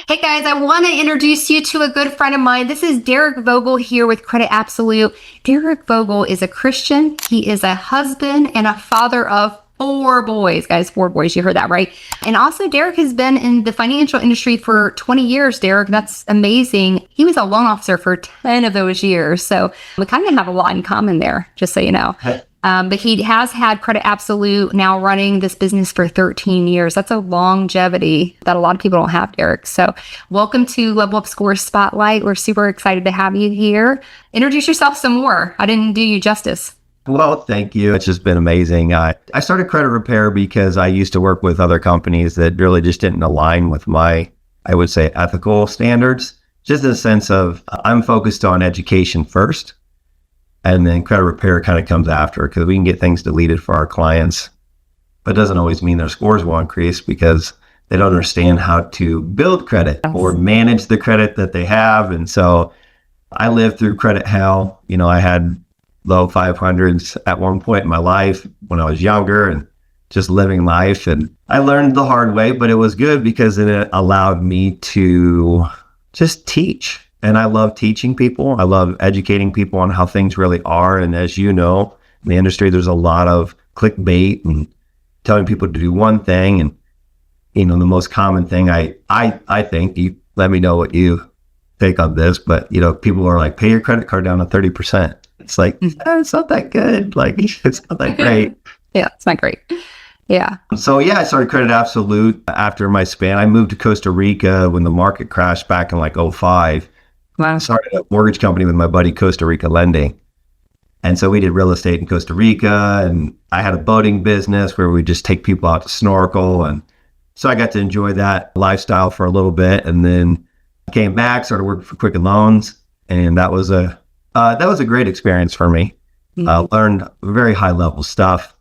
Hey guys, I want to introduce you to a good friend of mine. This is Derick Vogel here with Credit Absolute. Derick Vogel is a Christian. He is a husband and a father of 4 boys. Guys, 4 boys. You heard that right. And also, Derick has been in the financial industry for 20 years, Derick. That's amazing. He was a loan officer for 10 of those years. So we kind of have a lot in common there, just so you know. But he has had Credit Absolute now running this business for 13 years. That's a longevity that a lot of people don't have, Derick. So welcome to Level Up Score Spotlight. We're super excited to have you here. Introduce yourself some more. I didn't do you justice. Well, thank you. It's just been amazing. I started credit repair because I used to work with other companies that really just didn't align with my, I would say, ethical standards. Just in the sense of I'm focused on education first. And then credit repair kind of comes after because we can get things deleted for our clients. But it doesn't always mean their scores will increase because they don't understand how to build credit or manage the credit that they have. And so I lived through credit hell. You know, I had low 500s at one point in my life when I was younger and just living life. And I learned the hard way, but it was good because it allowed me to just teach. And I love teaching people. I love educating people on how things really are. And as you know, in the industry, there's a lot of clickbait and telling people to do one thing. And, you know, the most common thing I think, you let me know what you think on this, but, you know, people are like, pay your credit card down to 30%. It's like, it's not that good. Like, it's not that great. Yeah, it's not great. Yeah. So yeah, I started Credit Absolute after my span. I moved to Costa Rica when the market crashed back in like 2005. Wow. I started a mortgage company with my buddy, Costa Rica Lending. And so we did real estate in Costa Rica, and I had a boating business where we just take people out to snorkel. And so I got to enjoy that lifestyle for a little bit. And then I came back, started working for Quicken Loans. And that was a great experience for me. Learned very high level stuff,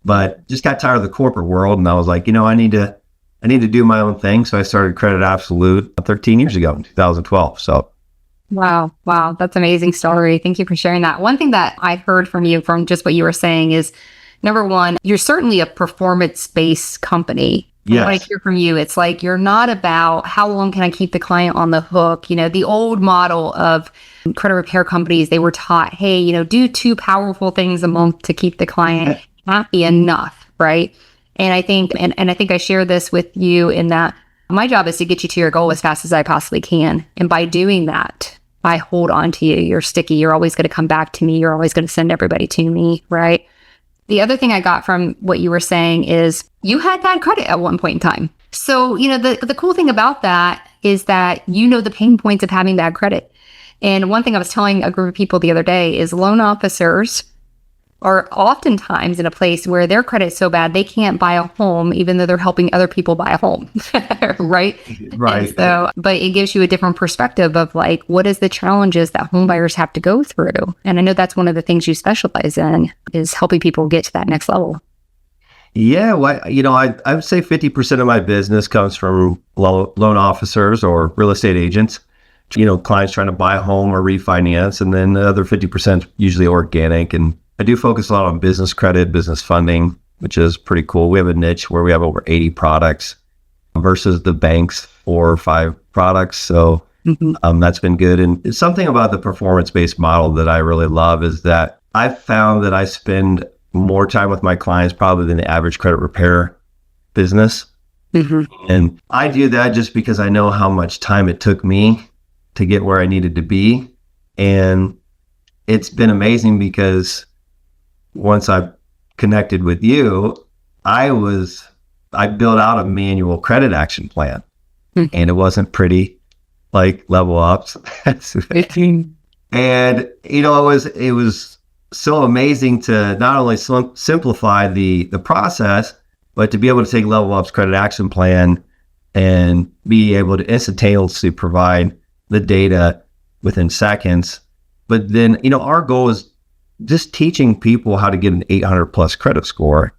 but just got tired of the corporate world. And I was like, you know, I need to do my own thing. So I started Credit Absolute 13 years ago in 2012. So. Wow. That's an amazing story. Thank you for sharing that. One thing that I heard from you from just what you were saying is, number one, you're certainly a performance-based company. Yes. What I hear from you, it's like, you're not about how long can I keep the client on the hook. You know, the old model of credit repair companies, they were taught, hey, you know, do 2 powerful things a month to keep the client happy enough, right? And I think, and I think I share this with you in that my job is to get you to your goal as fast as I possibly can. And by doing that, I hold on to you. You're sticky. You're always going to come back to me. You're always going to send everybody to me, right? The other thing I got from what you were saying is you had bad credit at one point in time. So, you know, the cool thing about that is that you know the pain points of having bad credit. And one thing I was telling a group of people the other day is loan officers are oftentimes in a place where their credit is so bad they can't buy a home even though they're helping other people buy a home. Right. And so, but it gives you a different perspective of like, what is the challenges that home buyers have to go through? And I know that's one of the things you specialize in is helping people get to that next level. Yeah, well, you know, I would say 50% of my business comes from loan officers or real estate agents, you know, clients trying to buy a home or refinance. And then the other 50% is usually organic. And I do focus a lot on business credit, business funding, which is pretty cool. We have a niche where we have over 80 products versus the bank's 4 or 5 products. So that's been good. And it's something about the performance-based model that I really love is that I've found that I spend more time with my clients probably than the average credit repair business. And I do that just because I know how much time it took me to get where I needed to be. And it's been amazing because once I connected with you, I built out a manual credit action plan and it wasn't pretty like level ups. And, you know, it was so amazing to not only simplify the process, but to be able to take level up's credit action plan and be able to instantaneously provide the data within seconds. But then, you know, our goal is just teaching people how to get an 800 plus credit score.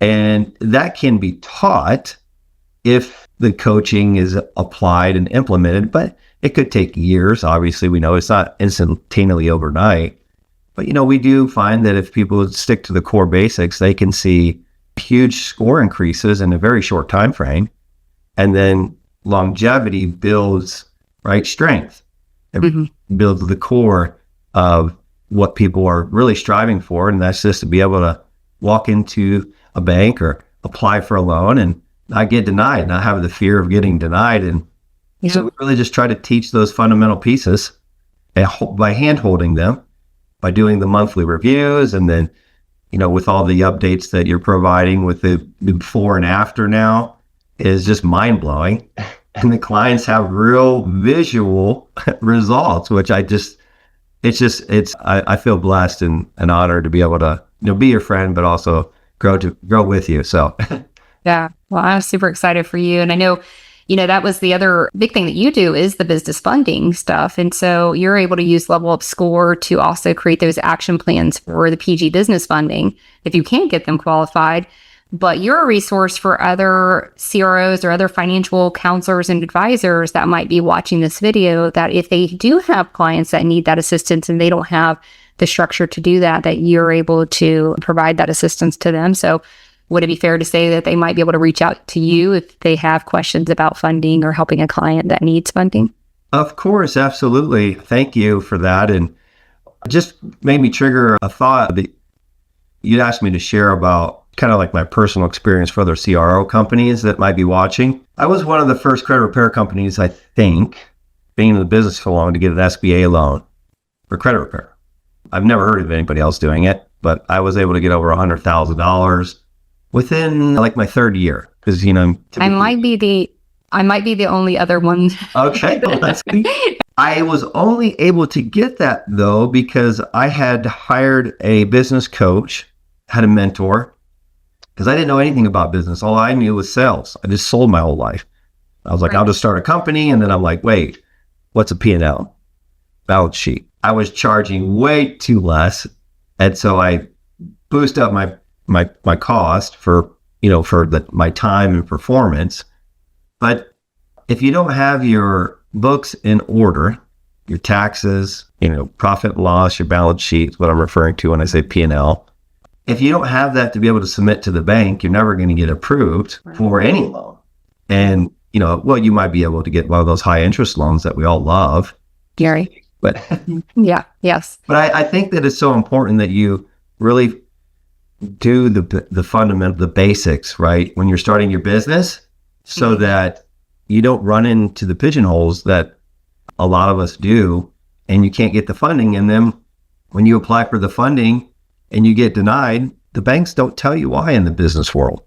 And that can be taught if the coaching is applied and implemented, but it could take years. Obviously, we know it's not instantaneously overnight, but, you know, we do find that if people stick to the core basics, they can see huge score increases in a very short time frame. And then longevity builds, right, strength. It builds the core of what people are really striving for. And that's just to be able to walk into a bank or apply for a loan and not get denied, not have the fear of getting denied. And so we really just try to teach those fundamental pieces by hand holding them, by doing the monthly reviews, and then, with all the updates that you're providing with the before and after now is just mind blowing. And the clients have real visual results, which I feel blessed and honored to be able to, be your friend, but also grow with you. So yeah, well, I'm super excited for you. And I know, that was the other big thing that you do is the business funding stuff. And so you're able to use Level Up Score to also create those action plans for the PG business funding if you can't get them qualified. But you're a resource for other CROs or other financial counselors and advisors that might be watching this video, that if they do have clients that need that assistance and they don't have the structure to do that, that you're able to provide that assistance to them. So would it be fair to say that they might be able to reach out to you if they have questions about funding or helping a client that needs funding? Of course, absolutely. Thank you for that. And just made me trigger a thought that you'd asked me to share about kind of like my personal experience for other CRO companies that might be watching. I was one of the first credit repair companies, I think, being in the business for long, to get an SBA loan for credit repair. I've never heard of anybody else doing it, but I was able to get over $100,000 within like my third year. Because, I might be the only other one. Okay. Well, that's good. I was only able to get that though, because I had hired a business coach, had a mentor, because I didn't know anything about business. All I knew was sales. I just sold my whole life. I was like, I'll just start a company. And then I'm like, wait, what's a P&L? Balance sheet. I was charging way too less. And so I boosted up my cost for my time and performance. But if you don't have your books in order, your taxes, profit and loss, your balance sheet, what I'm referring to when I say P&L, if you don't have that to be able to submit to the bank, you're never going to get approved for any loan. And, you might be able to get one of those high interest loans that we all love. Gary. But yeah, yes. But I think that it's so important that you really do the fundamental, the basics, right? When you're starting your business, so that you don't run into the pigeonholes that a lot of us do, and you can't get the funding. And then when you apply for the funding and you get denied, the banks don't tell you why in the business world.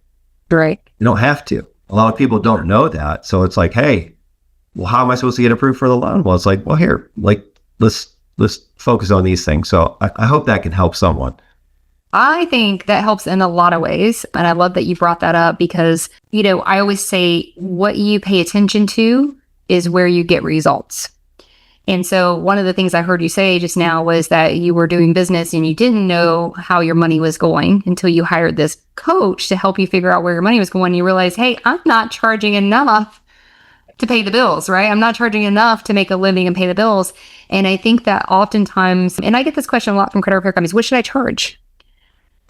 Right. You don't have to. A lot of people don't know that. So it's like, hey, well, how am I supposed to get approved for the loan? Well, it's like, well, here, let's focus on these things. So I hope that can help someone. I think that helps in a lot of ways. And I love that you brought that up because, I always say what you pay attention to is where you get results. And so one of the things I heard you say just now was that you were doing business and you didn't know how your money was going until you hired this coach to help you figure out where your money was going. You realize, hey, I'm not charging enough to pay the bills, right? I'm not charging enough to make a living and pay the bills. And I think that oftentimes, and I get this question a lot from credit repair companies, what should I charge?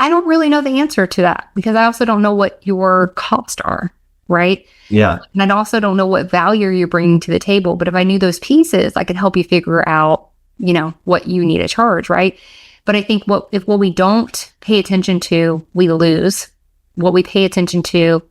I don't really know the answer to that because I also don't know what your costs are, right? Yeah. And I also don't know what value you're bringing to the table. But if I knew those pieces, I could help you figure out, what you need to charge, right? But I think what we don't pay attention to, we lose. What we pay attention to,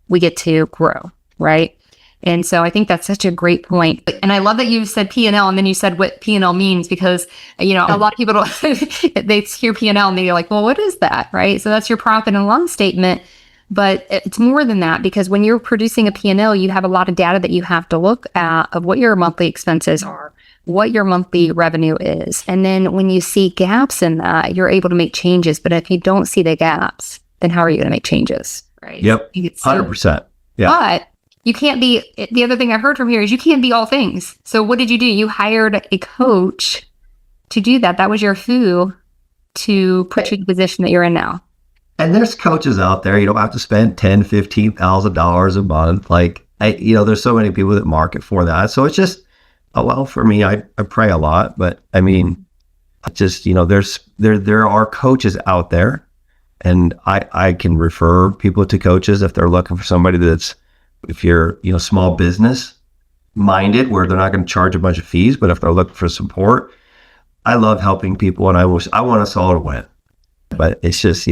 we get to grow, right? And so I think that's such a great point. And I love that you said P&L and then you said what P&L means because, a lot of people don't, they hear P&L and they're like, well, what is that? Right. So that's your profit and loss statement. But it's more than that because when you're producing a P&L, you have a lot of data that you have to look at of what your monthly expenses are, what your monthly revenue is. And then when you see gaps in that, you're able to make changes. But if you don't see the gaps, then how are you going to make changes? Right. Yep. 100%. Yeah. But you can't be, the other thing I heard from here is you can't be all things. So what did you do? You hired a coach to do that. That was your who to put you in the position that you're in now. And there's coaches out there, you don't have to spend $10,000, $15,000 a month. There's so many people that market for that. So it's just, for me, I pray a lot, but I mean, just, there are coaches out there and I can refer people to coaches if they're looking for somebody that's If you're, small business minded where they're not going to charge a bunch of fees, but if they're looking for support, I love helping people and I want us all to win. But it's just,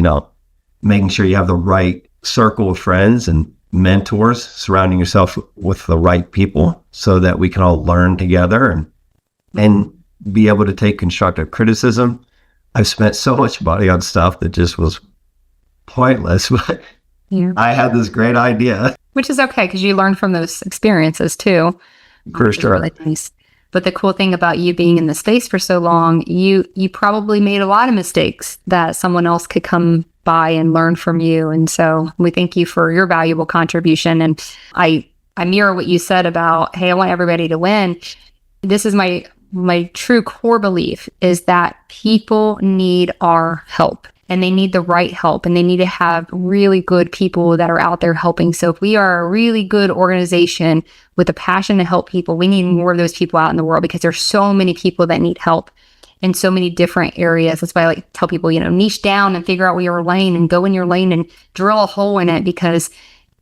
making sure you have the right circle of friends and mentors, surrounding yourself with the right people so that we can all learn together and be able to take constructive criticism. I've spent so much money on stuff that just was pointless, but I had this great idea. Which is okay because you learn from those experiences too. For sure. Really nice. But the cool thing about you being in the space for so long, you probably made a lot of mistakes that someone else could come by and learn from you. And so we thank you for your valuable contribution. And I mirror what you said about, hey, I want everybody to win. This is my true core belief is that people need our help. And they need the right help, and they need to have really good people that are out there helping. So if we are a really good organization with a passion to help people, we need more of those people out in the world because there's so many people that need help in so many different areas. That's why I like to tell people, niche down and figure out your lane and go in your lane and drill a hole in it because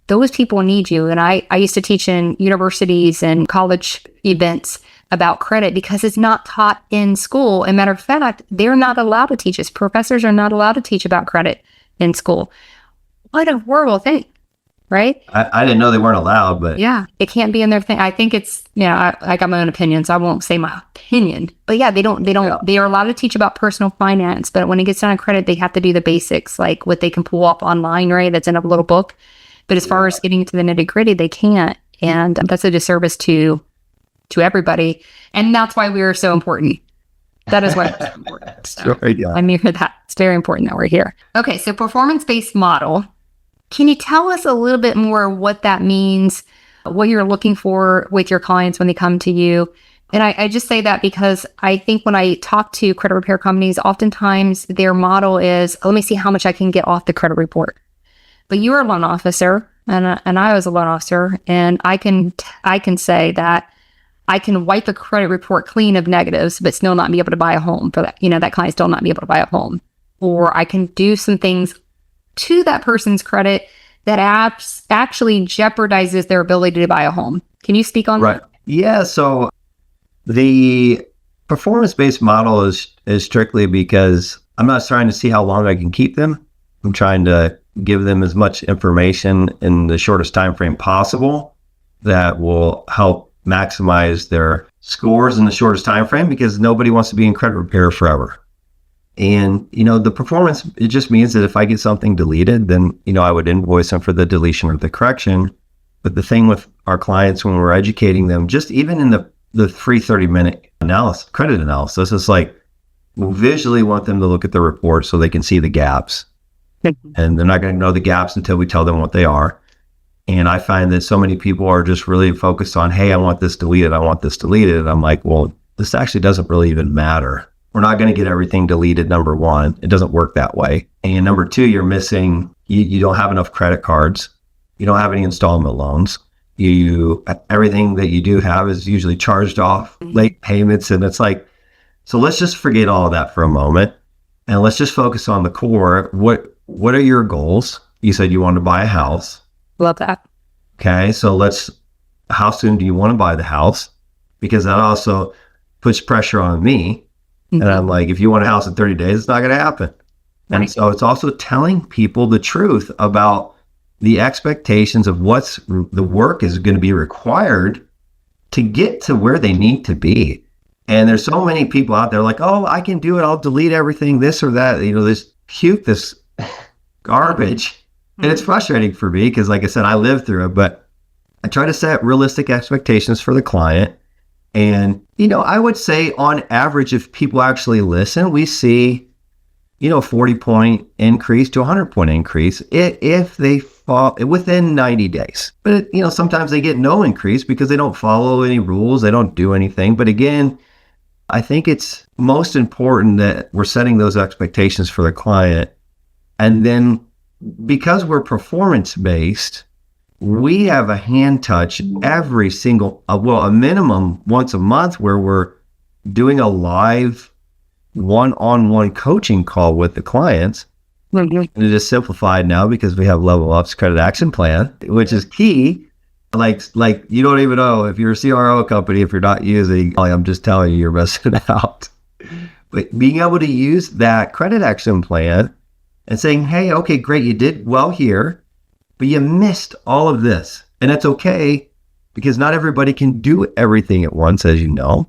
those people need you. And I used to teach in universities and college events about credit because it's not taught in school. And matter of fact, they're not allowed to teach us. Professors are not allowed to teach about credit in school. What a horrible thing, right? I didn't know they weren't allowed, but yeah, it can't be in their thing. I think it's, I got my own opinion, so I won't say my opinion, but yeah, they are allowed to teach about personal finance, but when it gets down to credit, they have to do the basics, like what they can pull up online, right? That's in a little book. But as far as getting to the nitty gritty, they can't. And that's a disservice to everybody. And that's why we are so important. That is why it's so important. So I mirror that. It's very important that we're here. Okay, so performance-based model. Can you tell us a little bit more what that means, what you're looking for with your clients when they come to you? And I just say that because I think when I talk to credit repair companies, oftentimes their model is, let me see how much I can get off the credit report. But you're a loan officer, and I was a loan officer, and I can say that I can wipe a credit report clean of negatives, but still not be able to buy a home for that. That client still not be able to buy a home. Or I can do some things to that person's credit that actually jeopardizes their ability to buy a home. Can you speak on that? Yeah. So the performance-based model is strictly because I'm not trying to see how long I can keep them. I'm trying to give them as much information in the shortest time frame possible that will help maximize their scores in the shortest time frame because nobody wants to be in credit repair forever. And, the performance, it just means that if I get something deleted, then, I would invoice them for the deletion or the correction. But the thing with our clients when we're educating them, just even in the free 30-minute credit analysis, it's like, we visually want them to look at the report so they can see the gaps. And they're not going to know the gaps until we tell them what they are. And I find that so many people are just really focused on, hey, I want this deleted. And I'm like, well, this actually doesn't really even matter. We're not going to get everything deleted, number one. It doesn't work that way. And number two, you're missing, you don't have enough credit cards. You don't have any installment loans. Everything that you do have is usually charged off, late payments. And it's like, so let's just forget all of that for a moment. And let's just focus on the core. What are your goals? You said you want to buy a house. Love that. Okay, so how soon do you want to buy the house? Because that also puts pressure on me. And I'm like, if you want a house in 30 days, it's not going to happen. Right. And so it's also telling people the truth about the expectations of what's the work is going to be required to get to where they need to be. And there's so many people out there like, oh, I can do it. I'll delete everything, this or that, this garbage. And it's frustrating for me because, like I said, I lived through it, but I try to set realistic expectations for the client. And, I would say on average, if people actually listen, we see, 40-point increase to 100-point increase if they fall within 90 days. But, sometimes they get no increase because they don't follow any rules. They don't do anything. But again, I think it's most important that we're setting those expectations for the client. And then because we're performance-based, we have a hand touch every single, a minimum once a month where we're doing a live one-on-one coaching call with the clients. And it is simplified now because we have Level Up's credit action plan, which is key. Like you don't even know if you're a CRO company, if you're not using, I'm just telling you, you're missing out. But being able to use that credit action plan and saying, hey, okay, great, you did well here, but you missed all of this. And that's okay, because not everybody can do everything at once, as you know.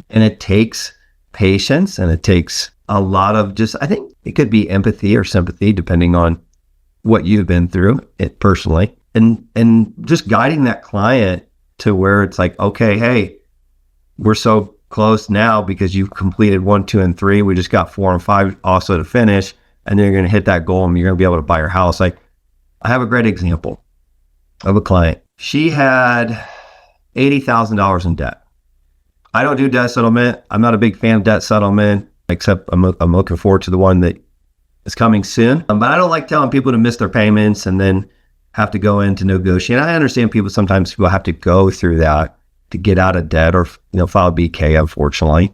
And it takes patience, and it takes a lot of I think it could be empathy or sympathy, depending on what you've been through it personally. And just guiding that client to where it's like, okay, hey, we're so close now because you've completed 1, 2, and 3. We just got 4 and 5 also to finish. And then you're going to hit that goal and you're going to be able to buy your house. Like, I have a great example of a client. She had $80,000 in debt. I don't do debt settlement. I'm not a big fan of debt settlement, except I'm looking forward to the one that is coming soon. But I don't like telling people to miss their payments and then have to go in to negotiate. I understand sometimes people have to go through that to get out of debt or, file a BK, unfortunately.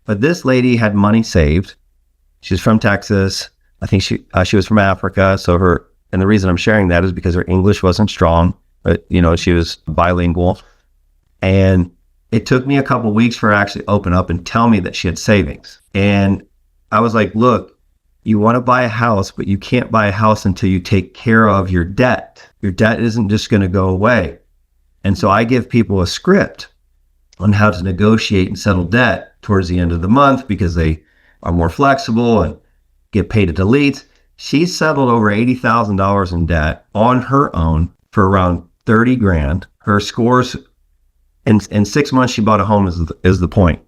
But this lady had money saved. She's from Texas. I think she was from Africa. And the reason I'm sharing that is because her English wasn't strong, but, she was bilingual. And it took me a couple of weeks for her to actually open up and tell me that she had savings. And I was like, look, you want to buy a house, but you can't buy a house until you take care of your debt. Your debt isn't just going to go away. And so I give people a script on how to negotiate and settle debt towards the end of the month, because they are more flexible and get paid at the leads. She settled over $80,000 in debt on her own for around 30 grand. Her scores in 6 months, she bought a home is the point.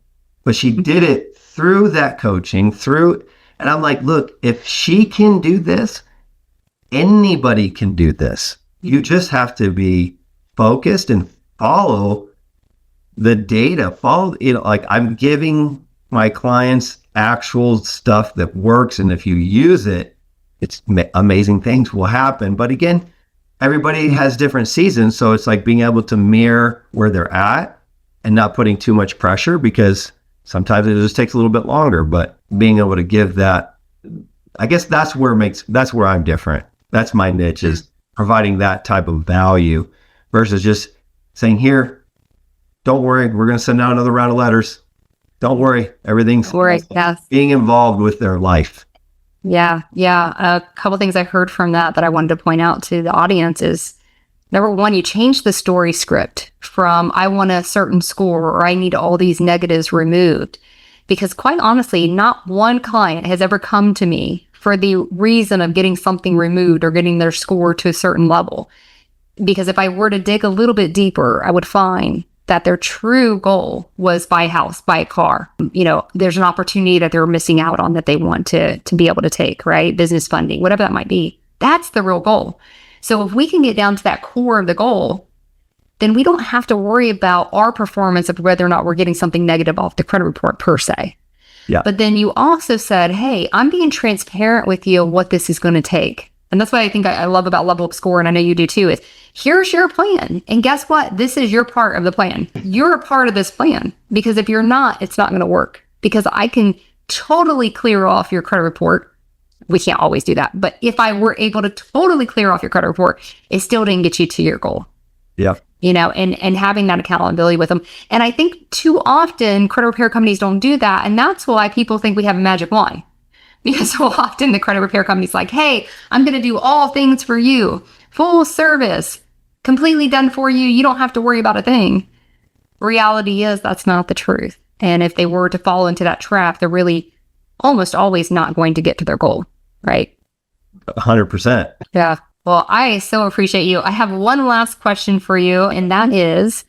But she did it through that coaching, and I'm like, look, if she can do this, anybody can do this. You just have to be focused and follow the data. Like, I'm giving my clients actual stuff that works. And if you use it, it's amazing things will happen. But again, everybody has different seasons. So it's like being able to mirror where they're at and not putting too much pressure, because sometimes it just takes a little bit longer, but being able to give that, I guess that's where I'm different. That's my niche, is providing that type of value versus just saying, here, don't worry, we're going to send out another round of letters. Don't worry, everything's yes. Being involved with their life. Yeah. A couple things I heard from that I wanted to point out to the audience is, number one, you change the story script from I want a certain score or I need all these negatives removed. Because quite honestly, not one client has ever come to me for the reason of getting something removed or getting their score to a certain level. Because if I were to dig a little bit deeper, I would find that their true goal was buy a house, buy a car. There's an opportunity that they're missing out on that they want to be able to take, right? Business funding, whatever that might be. That's the real goal. So if we can get down to that core of the goal, then we don't have to worry about our performance of whether or not we're getting something negative off the credit report per se. Yeah. But then you also said, hey, I'm being transparent with you of what this is going to take. And that's what I think I love about Level Up Score, and I know you do too, is here's your plan. And guess what? This is your part of the plan. You're a part of this plan, because if you're not, it's not going to work, because I can totally clear off your credit report. We can't always do that. But if I were able to totally clear off your credit report, it still didn't get you to your goal. Yeah. And having that accountability with them. And I think too often credit repair companies don't do that. And that's why people think we have a magic wand. Because so often the credit repair company's like, hey, I'm going to do all things for you. Full service, completely done for you. You don't have to worry about a thing. Reality is that's not the truth. And if they were to fall into that trap, they're really almost always not going to get to their goal, right? 100%. Yeah. Well, I so appreciate you. I have one last question for you, and that is,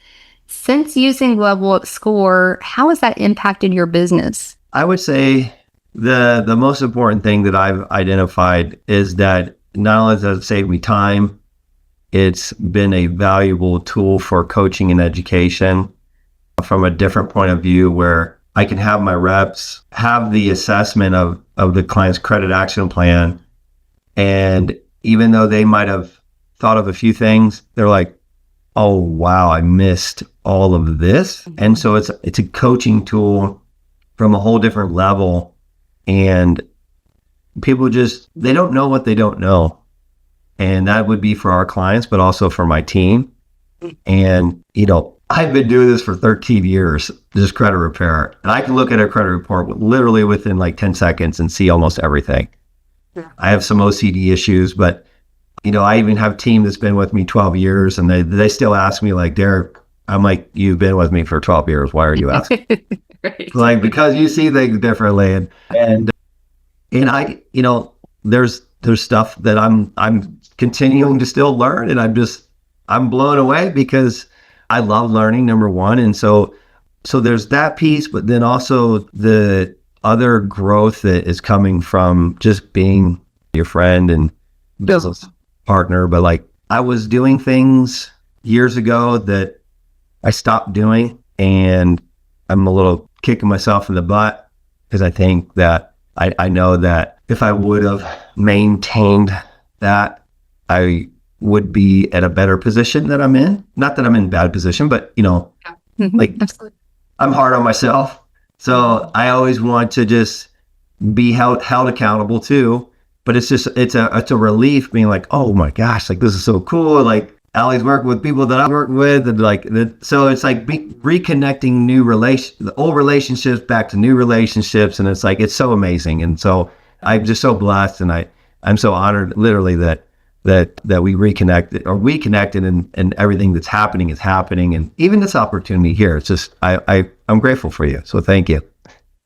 since using Level Up Score, how has that impacted your business? I would say the most important thing that I've identified is that not only does it save me time, it's been a valuable tool for coaching and education from a different point of view, where I can have my reps have the assessment of the client's credit action plan. And even though they might have thought of a few things, they're like, oh, wow, I missed all of this. And so it's a coaching tool from a whole different level. And people they don't know what they don't know. And that would be for our clients, but also for my team. And, I've been doing this for 13 years, just credit repair. And I can look at a credit report literally within like 10 seconds and see almost everything. Yeah. I have some OCD issues, but, I even have a team that's been with me 12 years and they still ask me like, Derick, I'm like, you've been with me for 12 years. Why are you asking? Right. Like, because you see things differently. And I, there's stuff that I'm continuing to still learn. And I'm blown away because I love learning, number one. And so there's that piece, but then also the other growth that is coming from just being your friend and business partner. But like, I was doing things years ago that I stopped doing, and I'm a little kicking myself in the butt because I think that I know that if I would have maintained that, I would be at a better position that I'm in. Not that I'm in a bad position, but like, Absolutely. I'm hard on myself. So I always want to just be held accountable too. But it's a relief being like, oh my gosh, like this is so cool. Like Allie's working with people that I work with, and so it's like reconnecting the old relationships back to new relationships, and it's like it's so amazing. And so I'm just so blessed, and I'm so honored, literally, that we we connected, and everything that's happening is happening, and even this opportunity here. It's just I'm grateful for you. So thank you.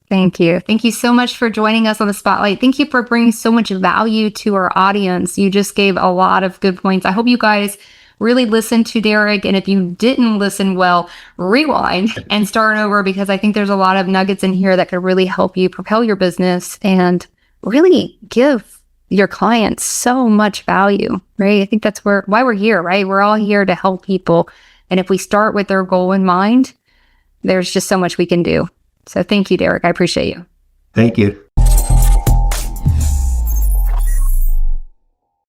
Thank you. Thank you so much for joining us on the spotlight. Thank you for bringing so much value to our audience. You just gave a lot of good points. I hope you guys really listened to Derick. And if you didn't listen, well, rewind and start over, because I think there's a lot of nuggets in here that could really help you propel your business and really give your clients so much value, right? I think that's why we're here, right? We're all here to help people. And if we start with their goal in mind, there's just so much we can do. So thank you, Derick. I appreciate you. Thank you.